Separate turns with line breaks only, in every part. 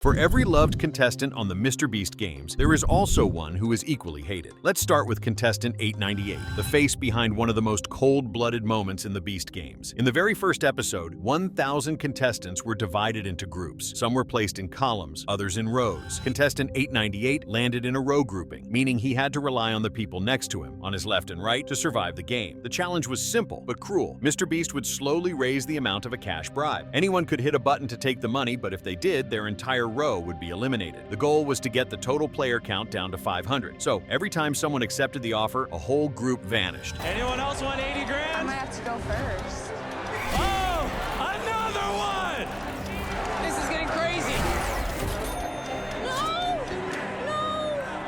For every loved contestant on the Mr. Beast games, there is also one who is equally hated. Let's start with contestant 898, the face behind one of the most cold-blooded moments in the Beast games. In the very first episode, 1,000 contestants were divided into groups. Some were placed in columns, others in rows. Contestant 898 landed in a row grouping, meaning he had to rely on the people next to him, on his left and right, to survive the game. The challenge was simple, but cruel. Mr. Beast would slowly raise the amount of a cash bribe. Anyone could hit a button to take the money, but if they did, their entire row would be eliminated. The goal was to get the total player count down to 500. So every time someone accepted the offer, a whole group vanished.
Anyone else want 80 grand?
I might have to go first.
Oh, another one! This is getting crazy.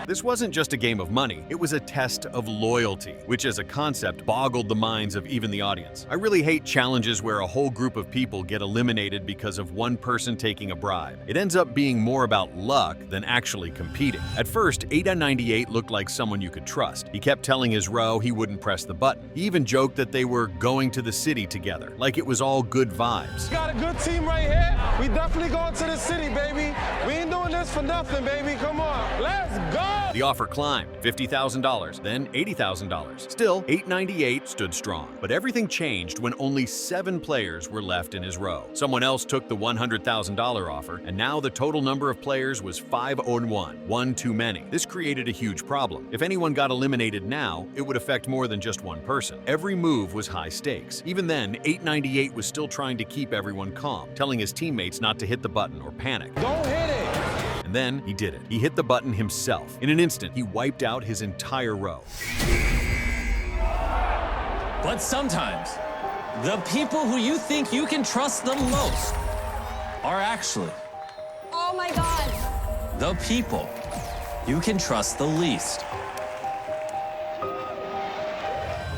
This wasn't just a game of money, it was a test of loyalty, which as a concept boggled the minds of even the audience. I really hate challenges where a whole group of people get eliminated because of one person taking a bribe. It ends up being more about luck than actually competing. At first, 898 looked like someone you could trust. He kept telling his row he wouldn't press the button. He even joked that they were going to the city together, like it was all good vibes.
Got a good team right here. We definitely going to the city, baby. We ain't doing this for nothing, baby. Come on, let's go!
The offer climbed, $50,000, then $80,000. Still, 898 stood strong. But everything changed when only 7 players were left in his row. Someone else took the $100,000 offer, and now the total number of players was 5-on-1, one too many. This created a huge problem. If anyone got eliminated now, it would affect more than just one person. Every move was high stakes. Even then, 898 was still trying to keep everyone calm, telling his teammates not to hit the button or panic.
Don't hit it!
And then he did it. He hit the button himself. In an instant, he wiped out his entire row.
But sometimes, the people who you think you can trust the most are actually
Oh my God.
the people you can trust the least.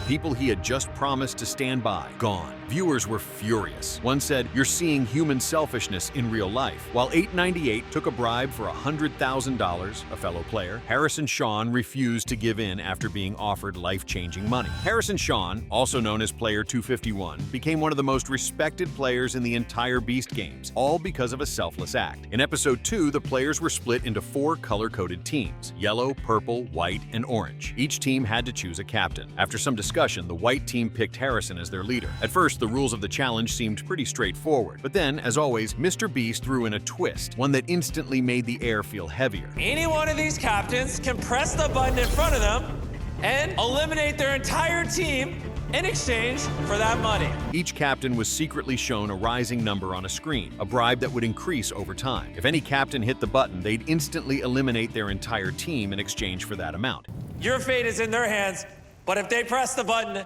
People he had just promised to stand by, gone. Viewers were furious. One said, "You're seeing human selfishness in real life." While 898 took a bribe for $100,000, a fellow player, Harrison Shawn refused to give in after being offered life-changing money. Harrison Shawn, also known as Player 251, became one of the most respected players in the entire Beast games, all because of a selfless act. In Episode 2, the players were split into 4 color-coded teams: yellow, purple, white, and orange. Each team had to choose a captain. After some discussion, the white team picked Harrison as their leader. At first, the rules of the challenge seemed pretty straightforward, but then, as always, Mr. Beast threw in a twist, one that instantly made the air feel heavier.
Any one of these captains can press the button in front of them and eliminate their entire team in exchange for that money.
Each captain was secretly shown a rising number on a screen, a bribe that would increase over time. If any captain hit the button, they'd instantly eliminate their entire team in exchange for that amount.
Your fate is in their hands, but if they press the button,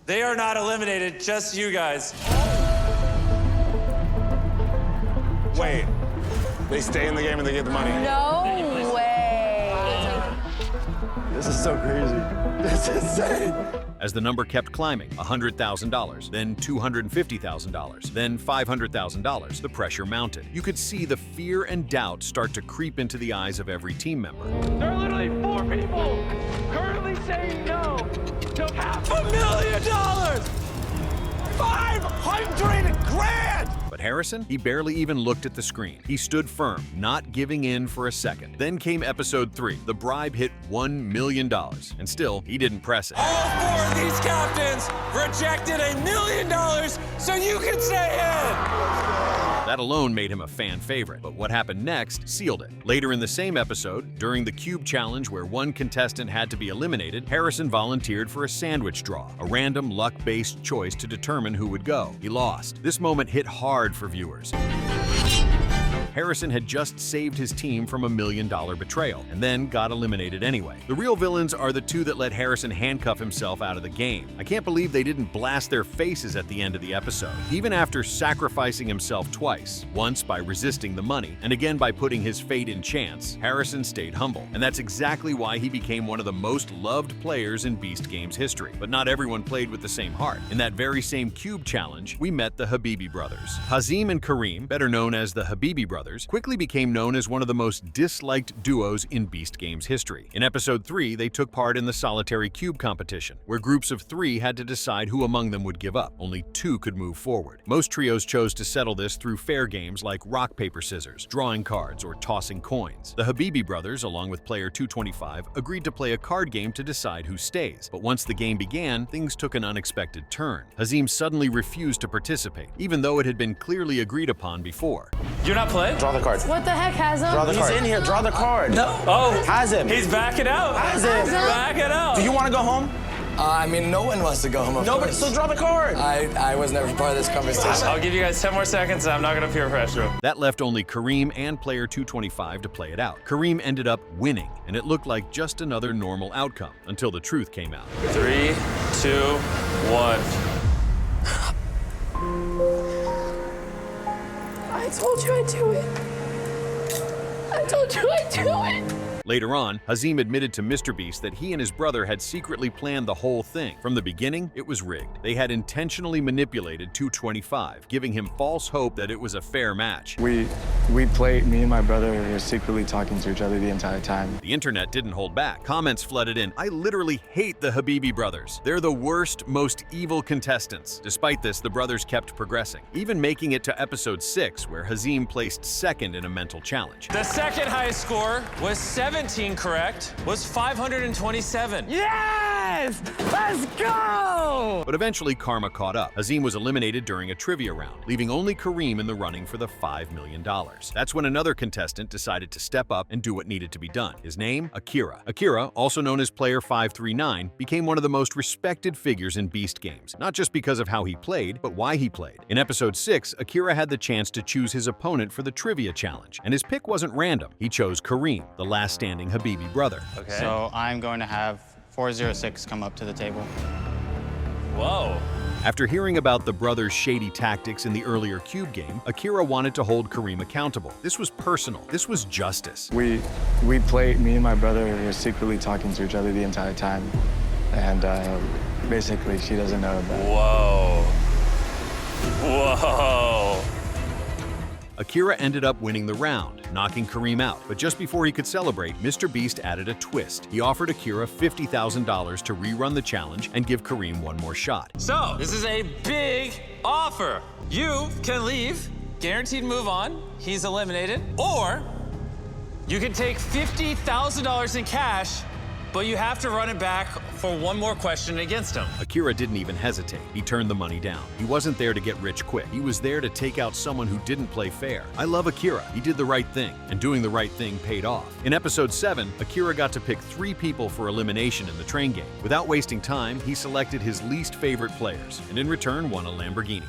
they are not eliminated, just you guys.
Wait, they stay in the game and they get the money?
No way.
This is so crazy. This is insane.
As the number kept climbing, $100,000, then $250,000, then $500,000, the pressure mounted. You could see the fear and doubt start to creep into the eyes of every team member.
There are literally 4 people currently saying no to
$500,000!
500 grand!
But Harrison, he barely even looked at the screen. He stood firm, not giving in for a second. Then came Episode 3. The bribe hit $1 million, and still, he didn't press it.
All 4 of these captains rejected $1 million so you can stay in!
That alone made him a fan favorite, but what happened next sealed it. Later in the same episode, during the Cube Challenge where one contestant had to be eliminated, Harrison volunteered for a sandwich draw, a random luck-based choice to determine who would go. He lost. This moment hit hard for viewers. Harrison had just saved his team from $1 million betrayal, and then got eliminated anyway. The real villains are the 2 that let Harrison handcuff himself out of the game. I can't believe they didn't blast their faces at the end of the episode. Even after sacrificing himself twice, once by resisting the money, and again by putting his fate in chance, Harrison stayed humble. And that's exactly why he became one of the most loved players in Beast Games history. But not everyone played with the same heart. In that very same Cube Challenge, we met the Habibi brothers. Hazim and Kareem, better known as the Habibi brothers, brothers quickly became known as one of the most disliked duos in Beast Games history. In Episode 3, they took part in the solitary cube competition, where groups of 3 had to decide who among them would give up. Only 2 could move forward. Most trios chose to settle this through fair games like rock, paper, scissors, drawing cards, or tossing coins. The Habibi brothers, along with player 225, agreed to play a card game to decide who stays. But once the game began, things took an unexpected turn. Hazim suddenly refused to participate, even though it had been clearly agreed upon before.
You're not playing?
Draw the card.
What the heck, Hazem?
Draw the card. He's in here. Draw the card.
No. Oh,
Hazem.
he's backing out.
Hazem.
Backing out.
Do you want to go home?
I mean, no one wants to go home, of
Nobody.
course.
So draw the card.
I was never part of this conversation.
I'll give you guys 10 more seconds. I'm not going to peer pressure.
That left only Kareem and player 225 to play it out. Kareem ended up winning, and it looked like just another normal outcome until the truth came out.
3, 2, 1.
I told you I'd do it. I told you I'd do it.
Later on, Hazim admitted to MrBeast that he and his brother had secretly planned the whole thing. From the beginning, it was rigged. They had intentionally manipulated 225, giving him false hope that it was a fair match.
We played, me and my brother were secretly talking to each other the entire time.
The internet didn't hold back. Comments flooded in. I literally hate the Habibi brothers. They're the worst, most evil contestants. Despite this, the brothers kept progressing, even making it to episode 6, where Hazim placed second in a mental challenge.
The second highest score was 17 correct, was 527.
Yes! Let's go!
But eventually, karma caught up. Hazim was eliminated during a trivia round, leaving only Kareem in the running for the $5 million. That's when another contestant decided to step up and do what needed to be done. His name? Akira. Akira, also known as Player 539, became one of the most respected figures in Beast Games, not just because of how he played, but why he played. In episode 6, Akira had the chance to choose his opponent for the trivia challenge, and his pick wasn't random. He chose Kareem, the last standing Habibi brother.
Okay.
So I'm going to have 406 come up to the table.
Whoa.
After hearing about the brothers' shady tactics in the earlier Cube game, Akira wanted to hold Kareem accountable. This was personal. This was justice.
We played, me and my brother were secretly talking to each other the entire time. And basically, she doesn't know about it.
Whoa. Whoa.
Akira ended up winning the round, knocking Kareem out. But just before he could celebrate, MrBeast added a twist. He offered Akira $50,000 to rerun the challenge and give Kareem one more shot.
So, this is a big offer. You can leave, guaranteed move on, he's eliminated, or you can take $50,000 in cash, but you have to run it back for one more question against him.
Akira didn't even hesitate. He turned the money down. He wasn't there to get rich quick. He was there to take out someone who didn't play fair. I love Akira. He did the right thing, and doing the right thing paid off. In episode 7, Akira got to pick 3 people for elimination in the train game. Without wasting time, he selected his least favorite players, and in return won a Lamborghini.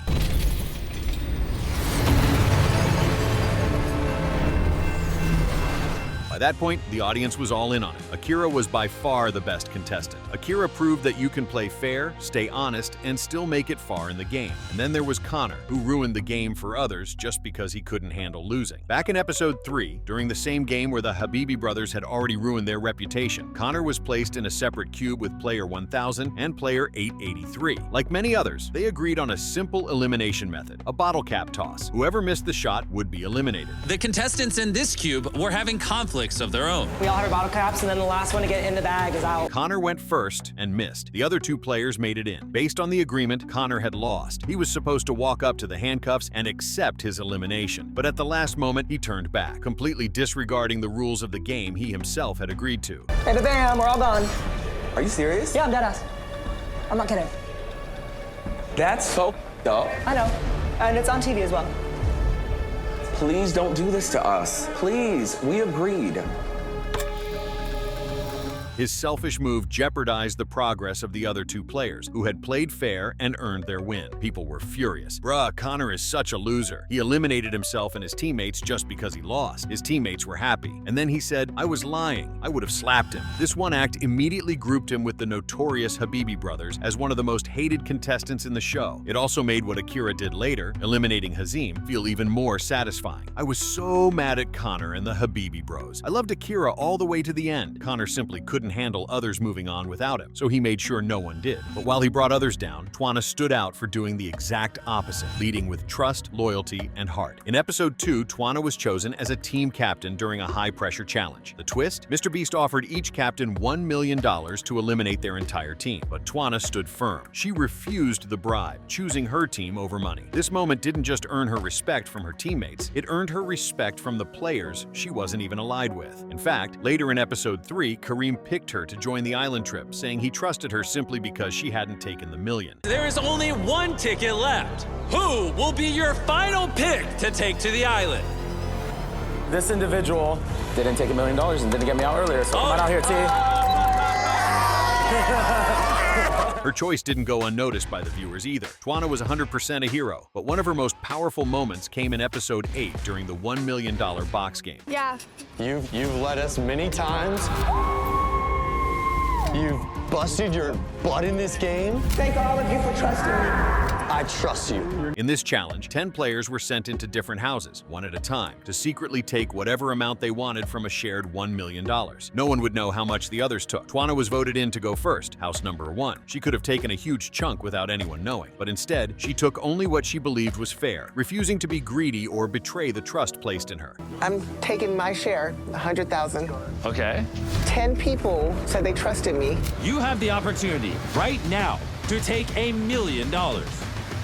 By that point, the audience was all in on it. Akira was by far the best contestant. Akira proved that you can play fair, stay honest, and still make it far in the game. And then there was Connor, who ruined the game for others just because he couldn't handle losing. Back in episode 3, during the same game where the Habibi brothers had already ruined their reputation, Connor was placed in a separate cube with player 1000 and player 883. Like many others, they agreed on a simple elimination method, a bottle cap toss. Whoever missed the shot would be eliminated.
The contestants in this cube were having conflicts of their own.
We all have our bottle caps, and then the last one to get in the bag is out.
Connor went first and missed. The other 2 players made it in. Based on the agreement, Connor had lost. He was supposed to walk up to the handcuffs and accept his elimination. But at the last moment, he turned back, completely disregarding the rules of the game he himself had agreed to.
Hey, bam, we're all gone.
Are you serious?
Yeah, I'm deadass. I'm not kidding.
That's so up.
I know. And it's on TV as well.
Please don't do this to us. Please, we agreed.
His selfish move jeopardized the progress of the other 2 players, who had played fair and earned their win. People were furious. Bruh, Connor is such a loser. He eliminated himself and his teammates just because he lost. His teammates were happy. And then he said, I was lying. I would have slapped him. This one act immediately grouped him with the notorious Habibi brothers as one of the most hated contestants in the show. It also made what Akira did later, eliminating Hazim, feel even more satisfying. I was so mad at Connor and the Habibi bros. I loved Akira all the way to the end. Connor simply couldn't couldn't handle others moving on without him, so he made sure no one did. But while he brought others down, Twana stood out for doing the exact opposite, leading with trust, loyalty, and heart. In episode 2, Twana was chosen as a team captain during a high-pressure challenge. The twist? Mr. Beast offered each captain $1 million to eliminate their entire team, but Twana stood firm. She refused the bribe, choosing her team over money. This moment didn't just earn her respect from her teammates, it earned her respect from the players she wasn't even allied with. In fact, later in episode 3, Kareem picked her to join the island trip, saying he trusted her simply because she hadn't taken the million.
There is only one ticket left. Who will be your final pick to take to the island?
This individual didn't take $1 million and didn't get me out earlier, so come on out here, T.
Her choice didn't go unnoticed by the viewers either. Twana was 100% a hero, but one of her most powerful moments came in episode 8 during the $1 million box game.
Yeah.
You've led us many times. You've busted your butt in this game.
Thank all of you for trusting me.
I trust you.
In this challenge, 10 players were sent into different houses, one at a time, to secretly take whatever amount they wanted from a shared $1 million. No one would know how much the others took. Twana was voted in to go first, house number 1. She could have taken a huge chunk without anyone knowing, but instead, she took only what she believed was fair, refusing to be greedy or betray the trust placed in her.
I'm taking my share, $100,000.
Okay.
10 people said they trusted me.
You have the opportunity right now to take $1 million.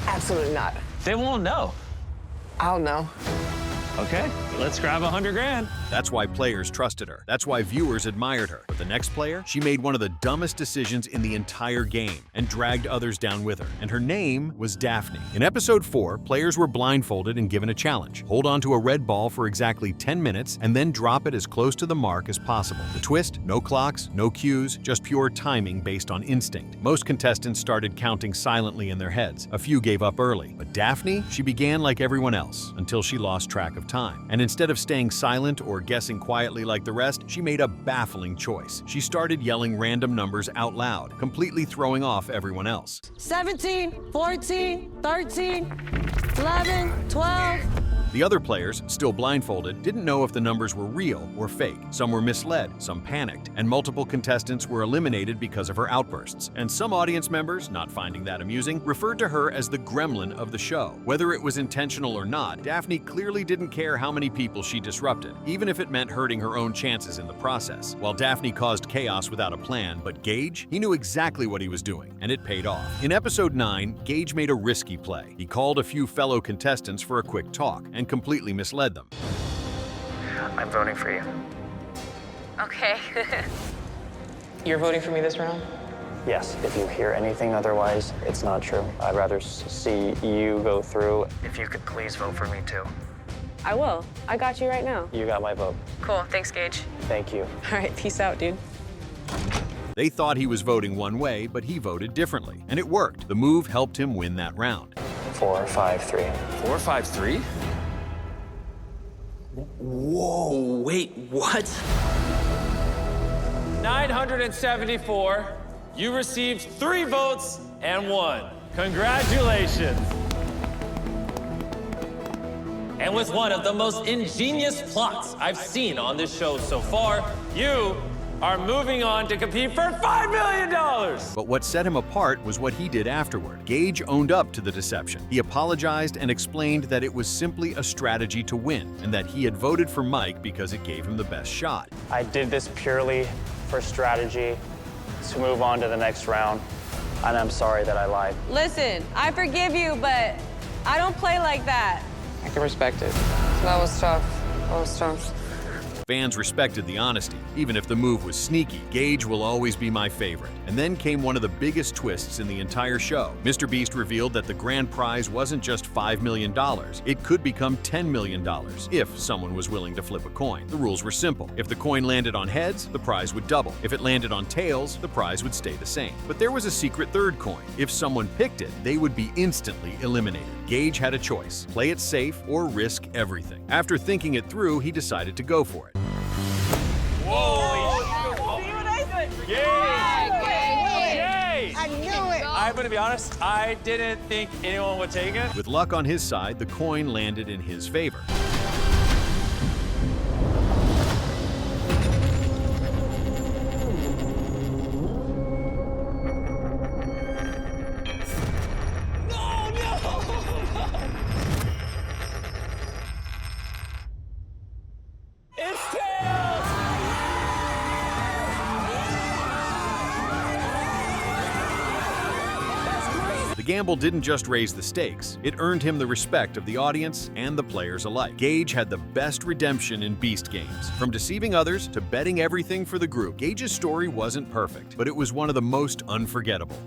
Absolutely not.
They won't know.
I'll know.
Okay, let's grab 100 grand.
That's why players trusted her. That's why viewers admired her. But the next player, she made one of the dumbest decisions in the entire game and dragged others down with her. And her name was Daphne. In episode 4, players were blindfolded and given a challenge. Hold on to a red ball for exactly 10 minutes and then drop it as close to the mark as possible. The twist? No clocks, no cues, just pure timing based on instinct. Most contestants started counting silently in their heads. A few gave up early. But Daphne, she began like everyone else until she lost track of time. And instead of staying silent or guessing quietly like the rest, she made a baffling choice. She started yelling random numbers out loud, completely throwing off everyone else.
17, 14, 13, 11, 12.
The other players, still blindfolded, didn't know if the numbers were real or fake. Some were misled, some panicked, and multiple contestants were eliminated because of her outbursts. And some audience members, not finding that amusing, referred to her as the gremlin of the show. Whether it was intentional or not, Daphne clearly didn't care how many people she disrupted, even if it meant hurting her own chances in the process. While Daphne caused chaos without a plan, but Gage, he knew exactly what he was doing, and it paid off. In episode 9, Gage made a risky play. He called a few fellow contestants for a quick talk, and completely misled them.
I'm voting for you.
Okay.
You're voting for me this round?
Yes, if you hear anything otherwise, it's not true. I'd rather see you go through. If you could please vote for me too.
I will. I got you right now.
You got my vote.
Cool. Thanks, Gage.
Thank you.
All right. Peace out, dude.
They thought he was voting one way, but he voted differently. And it worked. The move helped him win that round.
4, 5, 3.
4, 5, 3? Whoa, wait, what?
974. You received 3 votes and 1. Congratulations. And with one of the most ingenious plots I've seen on this show so far, you are moving on to compete for $5 million!
But what set him apart was what he did afterward. Gage owned up to the deception. He apologized and explained that it was simply a strategy to win, and that he had voted for Mike because it gave him the best shot.
I did this purely for strategy to move on to the next round, and I'm sorry that I lied.
Listen, I forgive you, but I don't play like that.
I can respect it.
That was tough. That was tough.
Fans respected the honesty. Even if the move was sneaky, Gage will always be my favorite. And then came one of the biggest twists in the entire show. Mr. Beast revealed that the grand prize wasn't just $5 million. It could become $10 million if someone was willing to flip a coin. The rules were simple. If the coin landed on heads, the prize would double. If it landed on tails, the prize would stay the same. But there was a secret third coin. If someone picked it, they would be instantly eliminated. Gage had a choice: play it safe or risk everything. After thinking it through, he decided to go for it.
Holy
shit!
Yay!
I knew it!
I'm gonna be honest, I didn't think anyone would take it.
With luck on his side, the coin landed in his favor. gamble didn't just raise the stakes, it earned him the respect of the audience and the players alike. Gage had the best redemption in Beast games. From deceiving others to betting everything for the group, Gage's story wasn't perfect, but it was one of the most unforgettable.